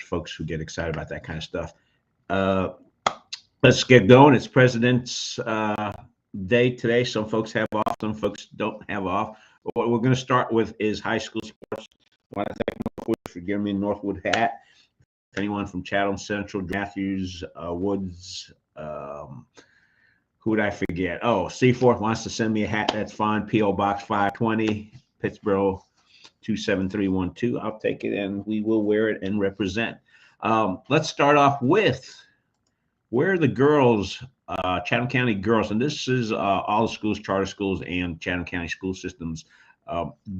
folks who get excited about that kind of stuff. Uh, let's get going. It's President's Day today. Some folks have off, some folks don't have off. But what we're going to start with is high school sports. I want to thank Northwood for giving me a Northwood hat. If anyone from Chatham Central, Matthews, Woods, who would I forget? Oh, Seaforth wants to send me a hat. That's fine. P.O. Box 520, Pittsburgh 27312. I'll take it and we will wear it and represent. Let's start off with where are the girls, Chatham County girls, and this is all the schools, charter schools, and Chatham County school systems.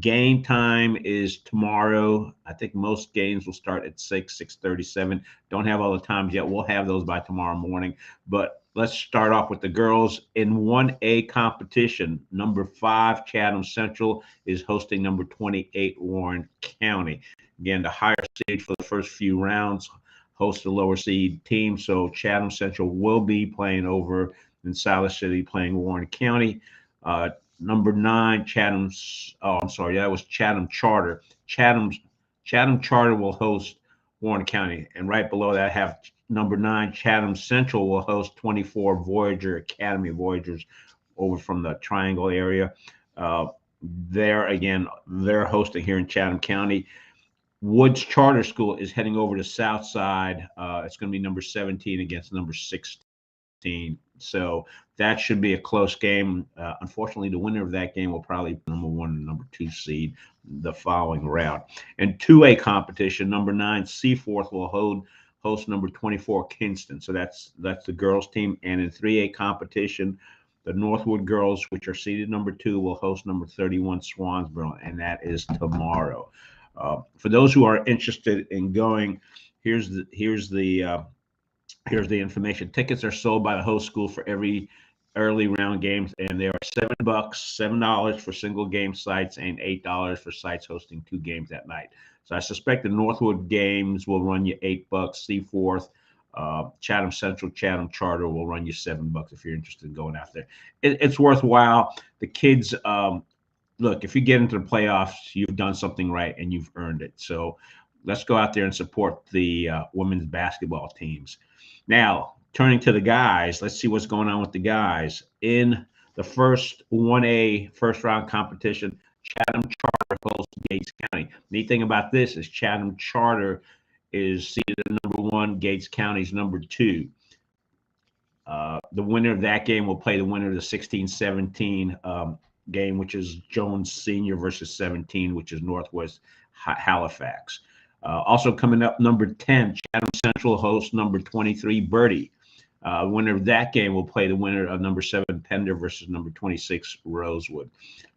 Game time is tomorrow. I think most games will start at 6:37. Don't have all the times yet. We'll have those by tomorrow morning. But let's start off with the girls in 1A competition. Number 5, Chatham Central is hosting number 28, Warren County. Again, the higher seed for the first few rounds hosts the lower seed team. So Chatham Central will be playing over in Silas City, playing Warren County. Number 9, Chatham's. Oh, I'm sorry, that was Chatham Charter. Chatham Charter will host Warren County, and right below that, I have number 9, Chatham Central will host 24 Voyager Academy Voyagers over from the Triangle area. They're hosting here in Chatham County. Woods Charter School is heading over to South Side. It's going to be number 17 against number 16. So that should be a close game. Unfortunately, the winner of that game will probably be number 1 and number 2 seed the following round. And 2A competition, number 9, Seaforth will host number 24, Kingston. So that's the girls team. And in 3A competition, the Northwood girls, which are seeded number 2, will host number 31, Swansboro, and that is tomorrow. For those who are interested in going, here's the information. Tickets are sold by the host school for every early round games, and they are $7 for single game sites and $8 for sites hosting 2 games that night. So I suspect the Northwood games will run you $8. Seaforth, Chatham Central, Chatham Charter will run you $7 if you're interested in going out there. It's worthwhile. The kids, look, if you get into the playoffs, you've done something right and you've earned it. So let's go out there and support the women's basketball teams. Now, turning to the guys, let's see what's going on with the guys. In the first 1A first round competition, Chatham Charter hosts Gates County. Neat thing about this is Chatham Charter is seeded at number 1, Gates County's number 2. The winner of that game will play the winner of the 16-17 game, which is Jones Senior versus 17, which is Northwest Halifax. Also coming up, number 10, Chatham Central hosts number 23, Bertie. Winner of that game will play the winner of number 7, Pender versus number 26, Rosewood.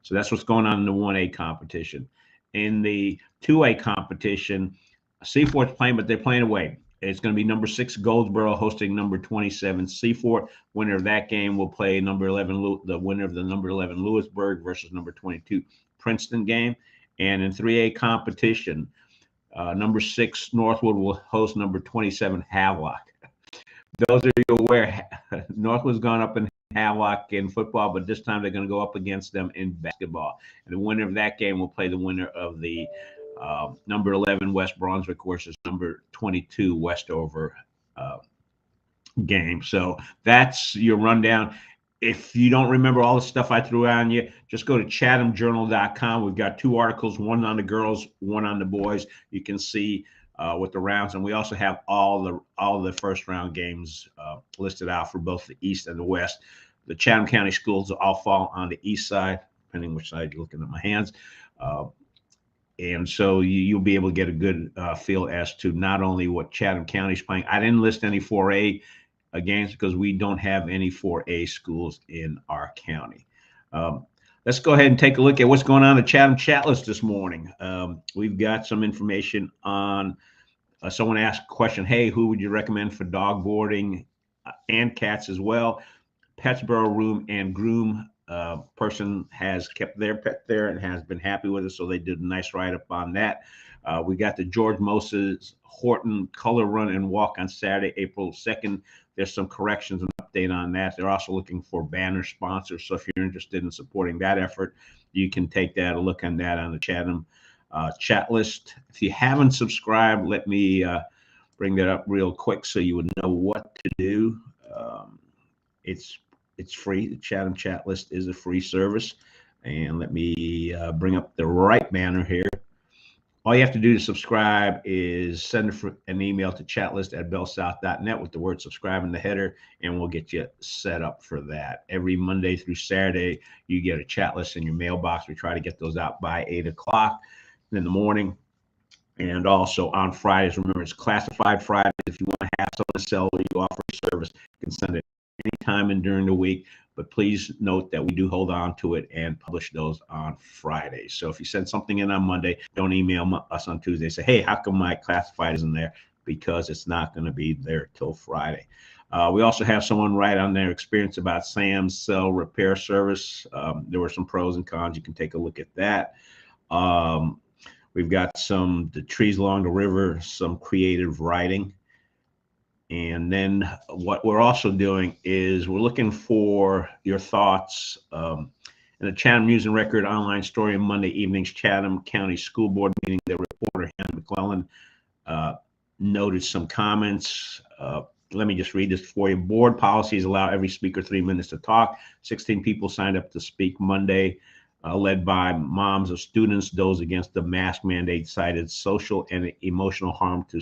So that's what's going on in the 1A competition. In the 2A competition, Seaforth's playing, but they're playing away. It's going to be number 6, Goldsboro hosting number 27, Seaforth. Winner of that game will play number 11, the winner of the number 11, Lewisburg versus number 22, Princeton game. And in 3A competition, number 6, Northwood will host number 27, Havelock. Those are you aware, Northwood's gone up in Havelock in football, but this time they're going to go up against them in basketball. And the winner of that game will play the winner of the number 11 West Brunswick versus number 22 Westover game. So that's your rundown. If you don't remember all the stuff I threw on you, just go to chathamjournal.com. We've got 2 articles, one on the girls, one on the boys. You can see with the rounds, and we also have all the first round games listed out for both the East and the West. The Chatham County schools all fall on the east side, depending which side you're looking at my hands. And so you'll be able to get a good feel as to not only what Chatham County is playing. I didn't list any 4A games because we don't have any 4A schools in our county. Let's go ahead and take a look at what's going on in the Chatham Chatlist this morning. We've got some information on someone asked a question, hey, who would you recommend for dog boarding and cats as well? Petsboro Room and Groom person has kept their pet there and has been happy with it, so they did a nice write-up on that. We got the George Moses Horton Color Run and Walk on Saturday, April 2nd. There's some corrections and update on that. They're also looking for banner sponsors, so if you're interested in supporting that effort, you can take that a look on that on the Chatham Chatlist. If you haven't subscribed, let me bring that up real quick so you would know what to do. It's free. The Chatham Chatlist is a free service. And let me bring up the right banner here. All you have to do to subscribe is send an email to chatlist@bellsouth.net with the word subscribe in the header, and we'll get you set up for that. Every Monday through Saturday, you get a chat list in your mailbox. We try to get those out by 8 o'clock in the morning. And also on Fridays, remember, it's classified Fridays. If you want to have someone sell or you offer a service, you can send it anytime and during the week. But please note that we do hold on to it and publish those on Fridays. So if you send something in on Monday, don't email us on Tuesday. Say, hey, how come my classified isn't there? Because it's not going to be there till Friday. We also have someone write on their experience about Sam's cell repair service. There were some pros and cons. You can take a look at that. We've got the trees along the river, some creative writing. And then what we're also doing is we're looking for your thoughts. In the Chatham News and Record online story on Monday evening's Chatham County School Board meeting, the reporter Hannah McClellan noted some comments. Let me just read this for you. Board policies allow every speaker 3 minutes to talk. 16 people signed up to speak Monday, led by moms of students. Those against the mask mandate cited social and emotional harm to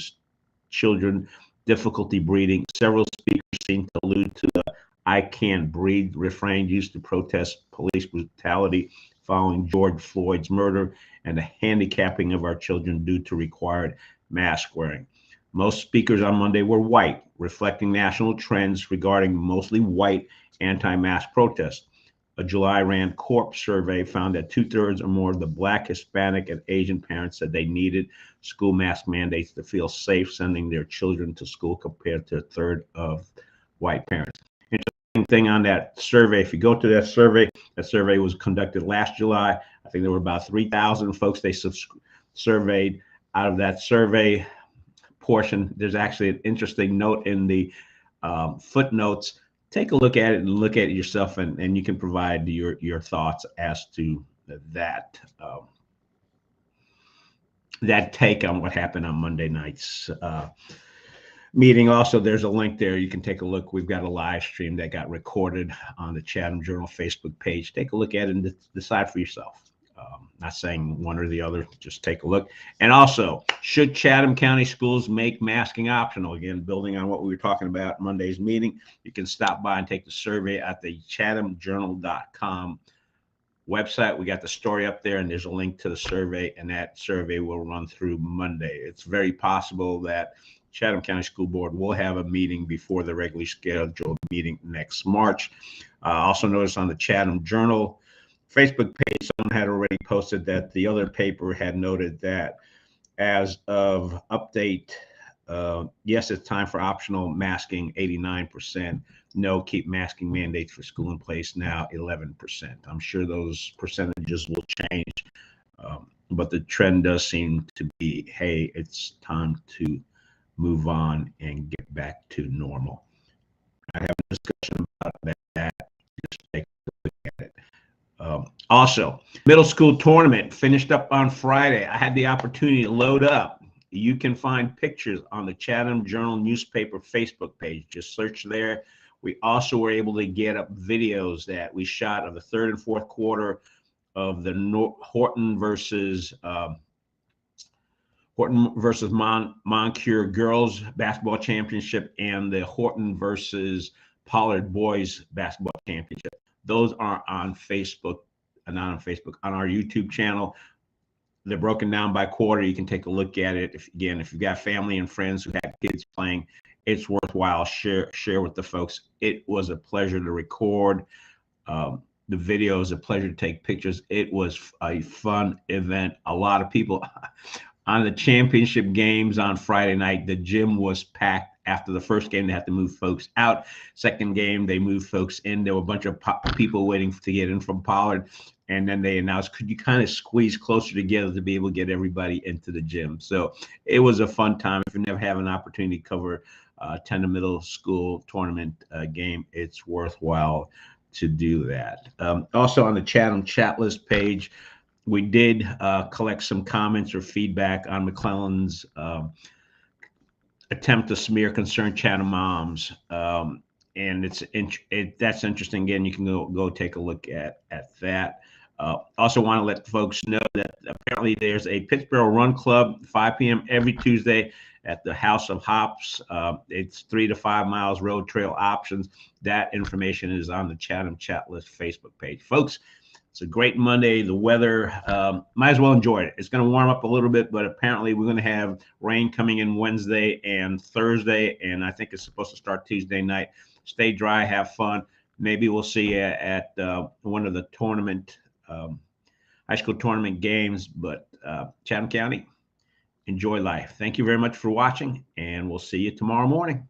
children, difficulty breathing. Several speakers seem to allude to the "I can't breathe" refrain used to protest police brutality following George Floyd's murder and the handicapping of our children due to required mask wearing. Most speakers on Monday were white, reflecting national trends regarding mostly white anti-mask protests. A July Rand Corp survey found that 2/3 or more of the Black, Hispanic, and Asian parents said they needed school mask mandates to feel safe sending their children to school, compared to 1/3 of white parents. Interesting thing on that survey, if you go to that survey was conducted last July. I think there were about 3,000 folks they surveyed. Out of that survey portion, there's actually an interesting note in the footnotes. Take a look at it and look at it yourself, and you can provide your thoughts as to that that take on what happened on Monday night's meeting. Also, there's a link there. You can take a look. We've got a live stream that got recorded on the Chatham Journal Facebook page. Take a look at it and decide for yourself. Not saying one or the other, just take a look. And also, should Chatham County schools make masking optional? Again, building on what we were talking about Monday's meeting, you can stop by and take the survey at the chathamjournal.com website. We got the story up there, and there's a link to the survey, and that survey will run through Monday. It's very possible that Chatham County School Board will have a meeting before the regularly scheduled meeting next March. Also notice on the Chatham Journal Facebook page, someone had already posted that the other paper had noted that as of update, yes, it's time for optional masking, 89%. No, keep masking mandates for school in place now, 11%. I'm sure those percentages will change, but the trend does seem to be, hey, it's time to move on and get back to normal. I have a discussion about that. Just take a look at it. Also, middle school tournament finished up on Friday. I had the opportunity to load up. You can find pictures on the Chatham Journal newspaper Facebook page. Just search there. We also were able to get up videos that we shot of the third and fourth quarter of the Horton versus Moncure girls basketball championship and the Horton versus Pollard boys basketball championship. Those are on Facebook, not on Facebook, on our YouTube channel. They're broken down by quarter. You can take a look at it. If you've got family and friends who have kids playing, it's worthwhile. Share with the folks. It was a pleasure to record the video. It was a pleasure to take pictures. It was a fun event. A lot of people on the championship games on Friday night. The gym was packed. After the first game, they had to move folks out. Second game, they moved folks in. There were a bunch of people waiting to get in from Pollard. And then they announced, could you kind of squeeze closer together to be able to get everybody into the gym? So it was a fun time. If you never have an opportunity to cover attend a middle school tournament game, it's worthwhile to do that. Also on the Chatham Chatlist page, we did collect some comments or feedback on McClellan's attempt to smear concerned Chatham moms. And that's interesting. Again, you can go take a look at that. Also, want to let folks know that apparently there's a Pittsburgh Run Club, 5 p.m. every Tuesday at the House of Hops. It's 3 to 5 miles road trail options. That information is on the Chatham Chatlist Facebook page, folks. It's a great Monday. The weather, might as well enjoy it. It's going to warm up a little bit, but apparently we're going to have rain coming in Wednesday and Thursday, and I think it's supposed to start Tuesday night. Stay dry, have fun. Maybe we'll see you at one of the high school tournament games. But Chatham County, enjoy life. Thank you very much for watching, and we'll see you tomorrow morning.